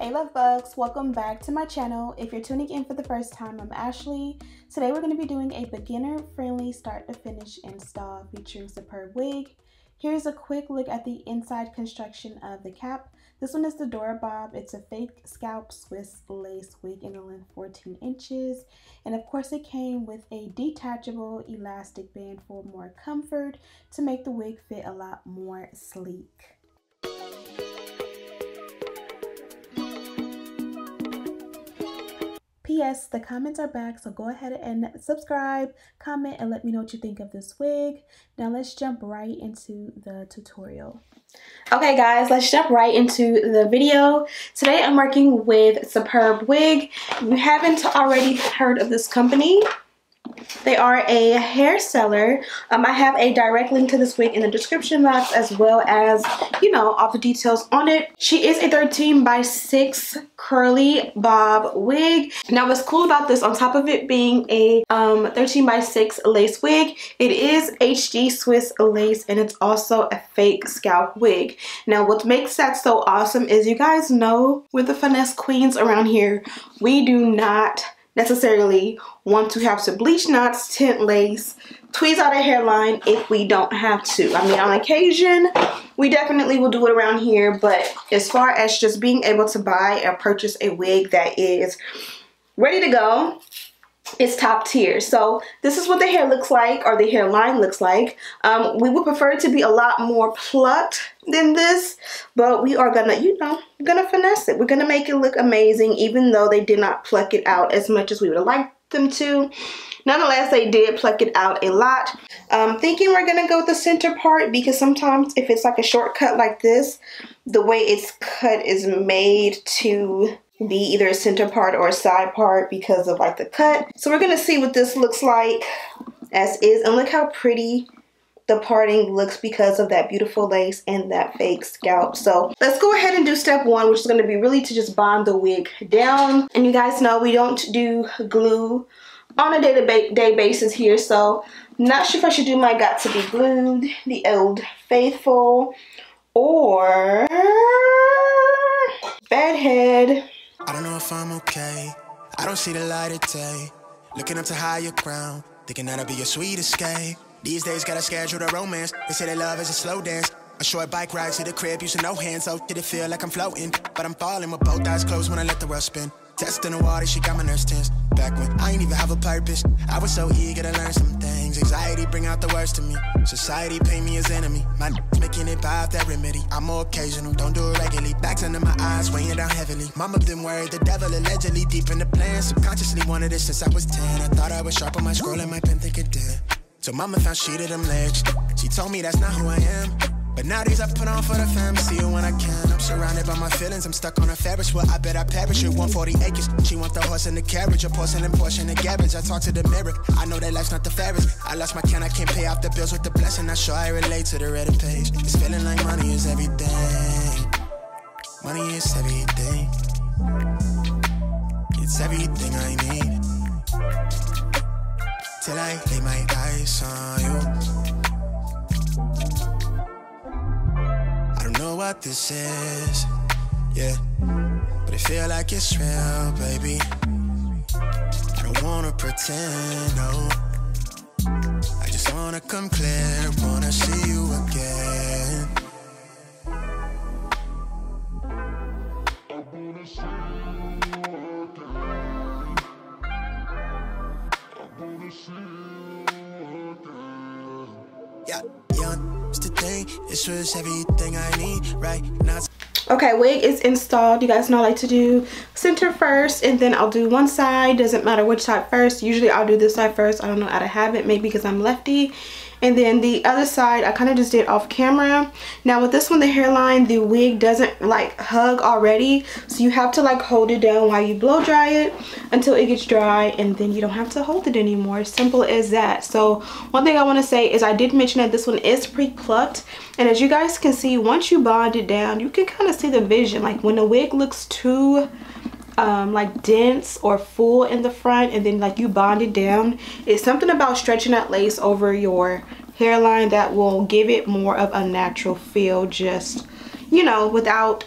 Hey love bugs, welcome back to my channel. If you're tuning in for the first time, I'm Ashley. Today we're going to be doing a beginner friendly start to finish install featuring Superbwigs. Here's a quick look at the inside construction of the cap. This one is the DORA bob. It's a fake scalp Swiss lace wig in a length 14 inches. And of course it came with a detachable elastic band for more comfort to make the wig fit a lot more sleek. P.S. The comments are back, so go ahead and subscribe, comment, and let me know what you think of this wig. Now let's jump right into the tutorial. Okay guys, let's jump right into the video. Today I'm working with Superbwigs. If you haven't already heard of this company, they are a hair seller. I have a direct link to this wig in the description box, as well as, you know, all the details on it. She is a 13x6 curly bob wig. Now what's cool about this, on top of it being a 13x6 lace wig, it is HD Swiss lace and it's also a fake scalp wig. Now what makes that so awesome is, you guys know, with the finesse queens around here, we do not necessarily want to have to bleach knots, tint lace, tweeze out a hairline if we don't have to. I mean, on occasion, we definitely will do it around here, but as far as just being able to buy or purchase a wig that is ready to go, it's top tier. So this is what the hair looks like, or the hairline looks like. We would prefer it to be a lot more plucked than this, but we are gonna, you know, gonna finesse it. We're gonna make it look amazing, even though they did not pluck it out as much as we would have liked them to. Nonetheless, they did pluck it out a lot. Thinking we're gonna go with the center part, because sometimes if it's like a shortcut like this, the way it's cut is made to be either a center part or a side part because of like the cut. So we're gonna see what this looks like as is, and look how pretty the parting looks because of that beautiful lace and that fake scalp. So let's go ahead and do step one, which is going to be really to just bond the wig down. And you guys know we don't do glue on a day-to-day basis here, so not sure if I should do my got to be glued, the old faithful, or bedhead. I don't know if I'm okay. I don't see the light of day. Looking up to higher ground, thinking that'll be your sweet escape. These days gotta schedule the romance. They say that love is a slow dance. A short bike ride to the crib using no hands. So did it feel like I'm floating, but I'm falling with both eyes closed when I let the world spin. Testing the water, she got my nerves tense. Back when I ain't even have a purpose, I was so eager to learn some things. Anxiety bring out the worst in me. Society paint me as enemy. My making it by that remedy. I'm more occasional, don't do it regularly. Backs under my eyes, weighing down heavily. Mama been worried, the devil allegedly deep in the plan. Subconsciously wanted it since I was 10. I thought I was sharp on my scroll and my pen think it did. So mama found she to them legs. She told me that's not who I am. But nowadays I put on for the fam, see it when I can. I'm surrounded by my feelings, I'm stuck on a Ferris wheel. I bet I perish at 140 acres. She want the horse and the carriage, a porcelain portion of garbage. I talk to the mirror, I know that life's not the fairest. I lost my can, I can't pay off the bills with the blessing. Not sure I relate to the Reddit page. It's feeling like money is everything. Money is everything. It's everything I need. Till I lay my eyes on you. I don't know what this is, yeah, but I feel like it's real, baby. I don't wanna pretend, no. I just wanna come clear, wanna see you again. I wanna see you again. I wanna see you again. Yeah, young. The thing, this was everything I need right now. Okay, wig is installed. You guys know I like to do center first, and then I'll do one side. Doesn't matter which side first. Usually I'll do this side first. I don't know, out of habit, maybe because I'm lefty. And then the other side I kind of just did off camera. Now with this one, the hairline, the wig doesn't like hug already, so you have to like hold it down while you blow dry it until it gets dry, and then you don't have to hold it anymore. Simple as that. So one thing I want to say is I did mention that this one is pre-plucked, and as you guys can see, once you bond it down, you can kind of see the vision. Like when the wig looks too like dense or full in the front, and then like you bond it down, it's something about stretching that lace over your hairline that will give it more of a natural feel, just, you know, without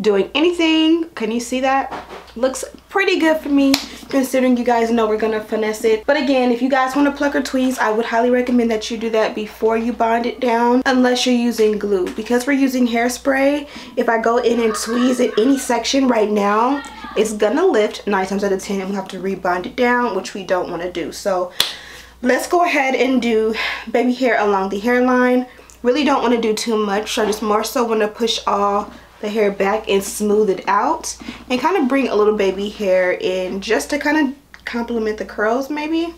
doing anything. Can you see that? Looks pretty good for me, considering you guys know we're gonna finesse it. But again, if you guys want to pluck or tweeze, I would highly recommend that you do that before you bond it down, unless you're using glue. Because we're using hairspray, if I go in and tweeze at any section right now, it's gonna lift 9 times out of 10 and we'll have to rebond it down, which we don't want to do. So let's go ahead and do baby hair along the hairline. Really don't want to do too much, so I just more so want to push all the hair back and smooth it out and kind of bring a little baby hair in just to kind of complement the curls maybe.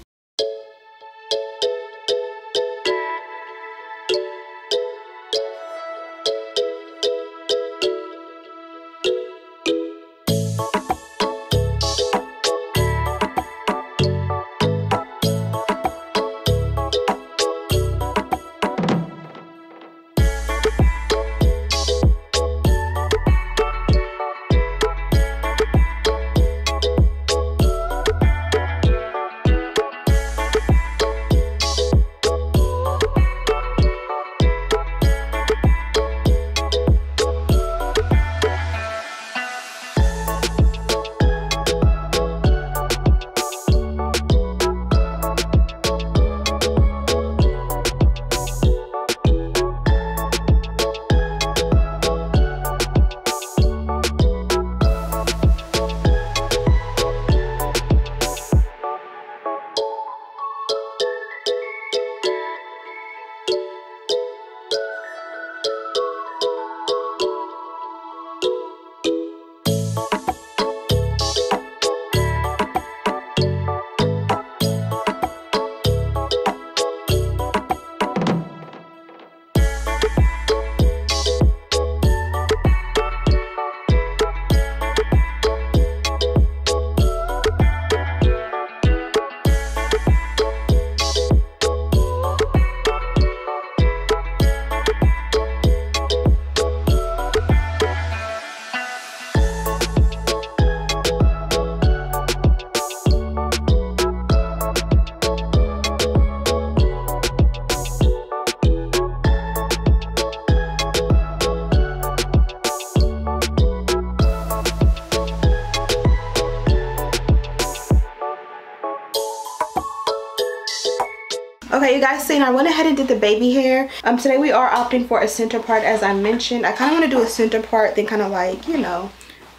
Okay, you guys seen I went ahead and did the baby hair. Today we are opting for a center part, as I mentioned. I kind of want to do a center part, then kind of like, you know,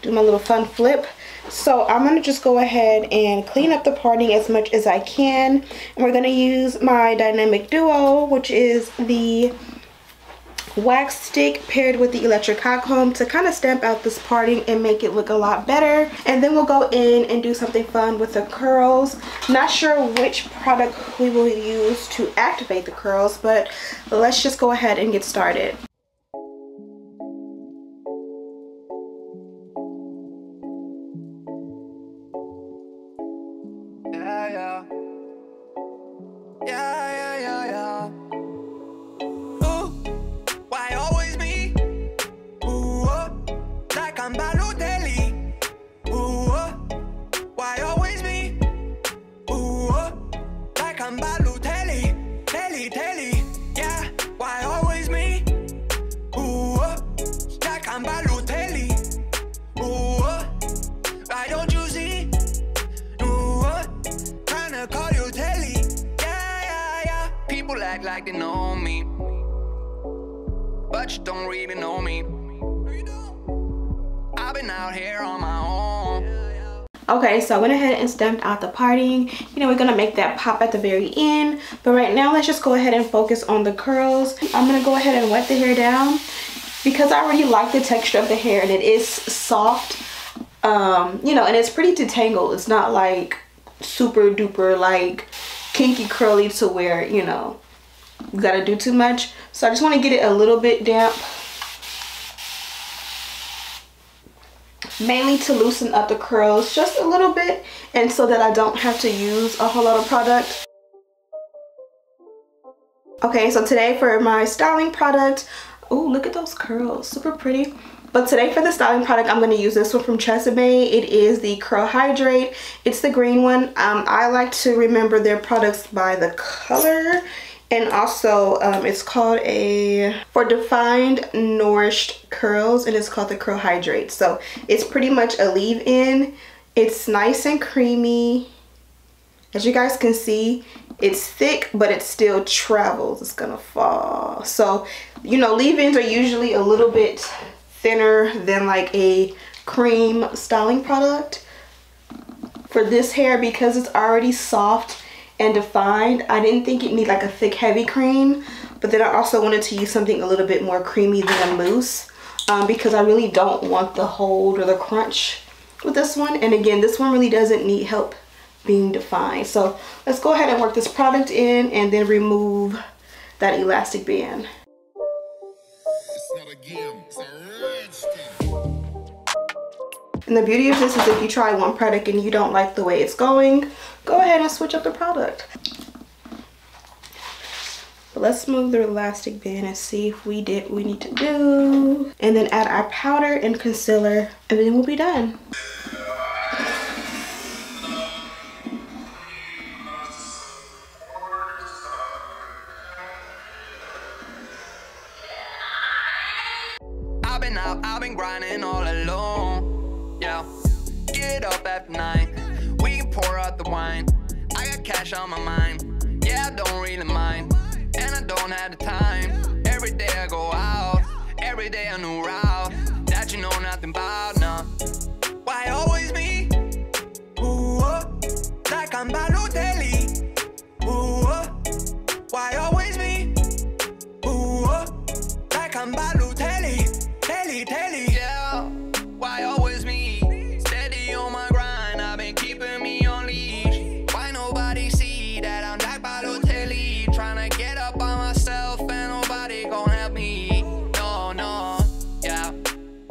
do my little fun flip. So I'm going to just go ahead and clean up the parting as much as I can. And we're going to use my Dynamic Duo, which is the wax stick paired with the electric hot comb, to kind of stamp out this parting and make it look a lot better. And then we'll go in and do something fun with the curls. Not sure which product we will use to activate the curls, but let's just go ahead and get started. Like they know me, but you don't really know me. I've been out here on my own. Okay, so I went ahead and stamped out the parting. You know, we're gonna make that pop at the very end, but right now let's just go ahead and focus on the curls. I'm gonna go ahead and wet the hair down because I already like the texture of the hair and it is soft. You know, and it's pretty detangled. It's not like super duper like kinky curly to where, you know, you gotta do too much. So I just want to get it a little bit damp, mainly to loosen up the curls just a little bit, and so that I don't have to use a whole lot of product. Okay, so today for my styling product, oh, look at those curls, super pretty. But today for the styling product, I'm going to use this one from Tresemme. It is the Curl Hydrate. It's the green one. I like to remember their products by the color. And also it's called for defined nourished curls, and it's called the Curl Hydrate. So it's pretty much a leave-in. It's nice and creamy. As you guys can see, it's thick, but it still travels. It's gonna fall. So, you know, leave-ins are usually a little bit thinner than like a cream styling product. For this hair, because it's already soft and defined, I didn't think it needed like a thick, heavy cream. But then I also wanted to use something a little bit more creamy than a mousse, because I really don't want the hold or the crunch with this one. And again, this one really doesn't need help being defined. So let's go ahead and work this product in and then remove that elastic band. And the beauty of this is if you try one product and you don't like the way it's going, go ahead and switch up the product. But let's move the elastic band and see if we did what we need to do. And then add our powder and concealer, and then we'll be done. I've been grinding all alone. Yeah, get up at 9. We can pour out the wine. I got cash on my mind. Yeah, I don't really mind, and I don't have the time. Every day I go out, every day a new route that you know nothing about. Nah, why always me? Ooh, like I'm Balotelli. Ooh, why always me? Ooh, like I'm Balotelli. Yeah, why always me? Steady on my grind, I've been keeping me on leash. Why nobody see that I'm like Balotelli? Tryna get up on myself and nobody gon' help me. No, yeah,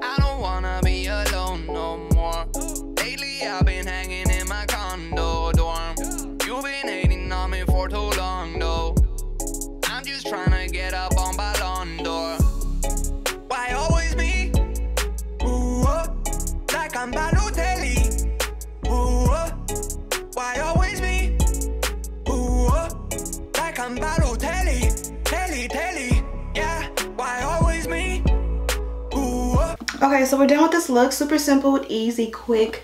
I don't wanna be alone no more. Lately I've been hanging in my condo dorm. You've been hating on me for too long though. I'm just tryna get up on Ballon d'Or. Why always me? Ooh, like I'm Balotelli. Ooh, why always me? Ooh, like I'm Balotelli. Telly, yeah, why always me? Ooh. Okay, so we're done with this look. Super simple, easy, quick,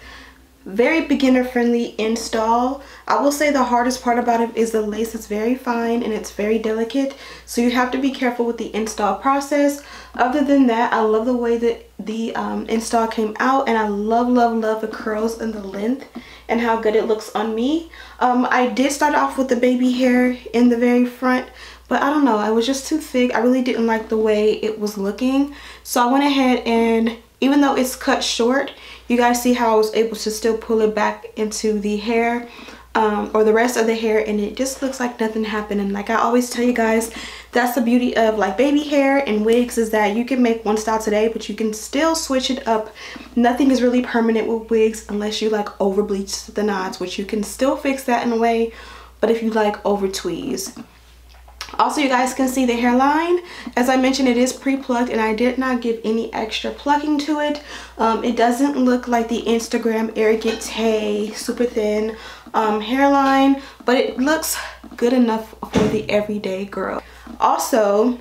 very beginner friendly install. I will say the hardest part about it is the lace is very fine and it's very delicate, so you have to be careful with the install process. Other than that, I love the way that the install came out, and I love the curls and the length and how good it looks on me. I did start off with the baby hair in the very front, but I don't know, it was just too thick. I really didn't like the way it was looking, so I went ahead and, even though it's cut short, you guys see how I was able to still pull it back into the hair, or the rest of the hair, and it just looks like nothing happened. And like I always tell you guys, that's the beauty of like baby hair and wigs, is that you can make one style today, but you can still switch it up. Nothing is really permanent with wigs unless you like over bleach the knots, which you can still fix that in a way, but if you like over tweeze. Also, you guys can see the hairline. As I mentioned, it is pre-plucked, and I did not give any extra plucking to it. It doesn't look like the Instagram Arrogant Tay super thin hairline, but it looks good enough for the everyday girl. Also,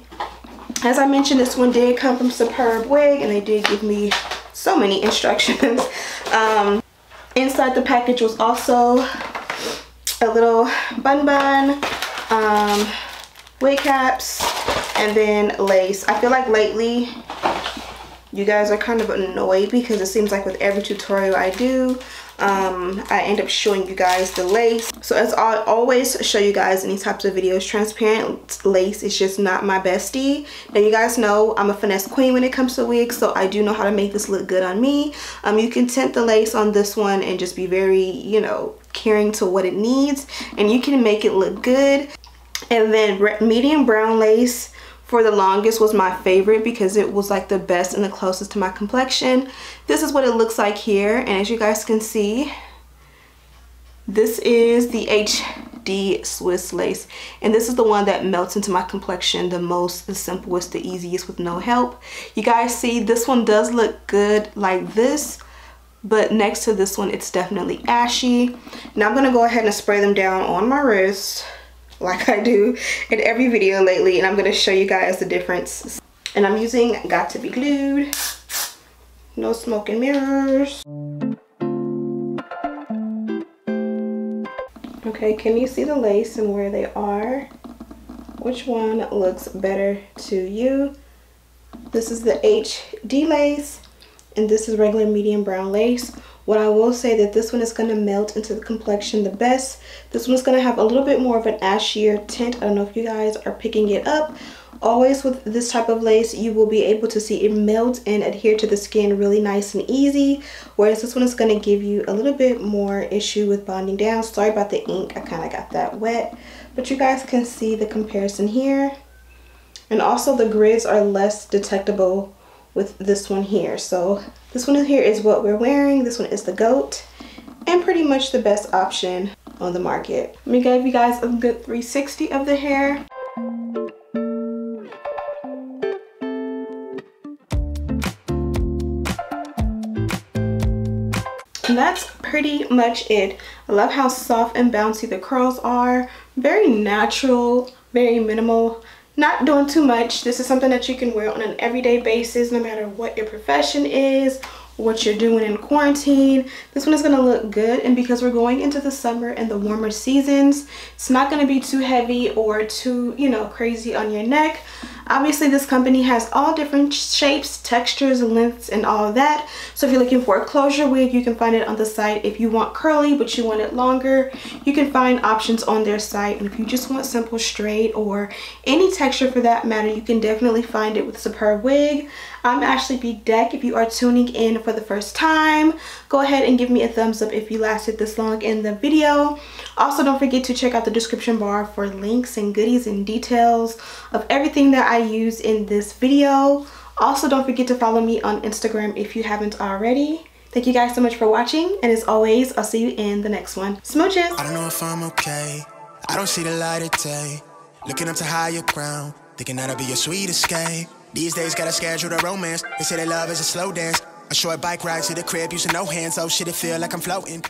as I mentioned, this one did come from Superbwigs, and they did give me so many instructions. Inside the package was also a little bun, wig caps, and then lace. I feel like lately you guys are kind of annoyed because it seems like with every tutorial I do, I end up showing you guys the lace. So as I always show you guys in these types of videos, transparent lace is just not my bestie. Now you guys know I'm a finesse queen when it comes to wigs, so I do know how to make this look good on me. You can tint the lace on this one and just be very, you know, caring to what it needs, and you can make it look good. And then medium brown lace for the longest was my favorite because it was like the best and the closest to my complexion. This is what it looks like here, and as you guys can see, this is the HD Swiss lace, and this is the one that melts into my complexion the most, the simplest, the easiest, with no help. You guys see this one does look good like this, but next to this one it's definitely ashy. Now I'm gonna go ahead and spray them down on my wrist. like I do in every video lately, and I'm going to show you guys the difference. And I'm using Got to Be Glued. No smoke and mirrors. Okay, can you see the lace and where they are? Which one looks better to you? This is the HD lace, and this is regular medium brown lace. What I will say that this one is going to melt into the complexion the best. This one is going to have a little bit more of an ashier tint. I don't know if you guys are picking it up. Always with this type of lace, you will be able to see it melt and adhere to the skin really nice and easy. Whereas this one is going to give you a little bit more issue with bonding down. Sorry about the ink. I kind of got that wet. But you guys can see the comparison here. And also the grids are less detectable with this one here. So this one here is what we're wearing. This one is the GOAT. And pretty much the best option on the market. Let me give you guys a good 360 of the hair. And that's pretty much it. I love how soft and bouncy the curls are. Very natural, very minimal. Not doing too much. This is something that you can wear on an everyday basis, no matter what your profession is, what you're doing in quarantine. This one is going to look good, and because we're going into the summer and the warmer seasons, it's not going to be too heavy or too, you know, crazy on your neck. Obviously, this company has all different shapes, textures, lengths, and all of that. So if you're looking for a closure wig, you can find it on the site. If you want curly but you want it longer, you can find options on their site. And if you just want simple straight or any texture for that matter, you can definitely find it with Superbwigs. I'm Ashley Bedeck. If you are tuning in for the first time, go ahead and give me a thumbs up if you lasted this long in the video. Also, don't forget to check out the description bar for links and goodies and details of everything that I use in this video. Also, don't forget to follow me on Instagram if you haven't already. Thank you guys so much for watching, and as always, I'll see you in the next one. Smooches! I don't know if I'm okay. I don't see the light of day. Looking up to higher ground, thinking that'll be your sweet escape. These days gotta schedule the romance. They say that love is a slow dance. A short bike ride to the crib using no hands. Oh shit, it feel like I'm floating.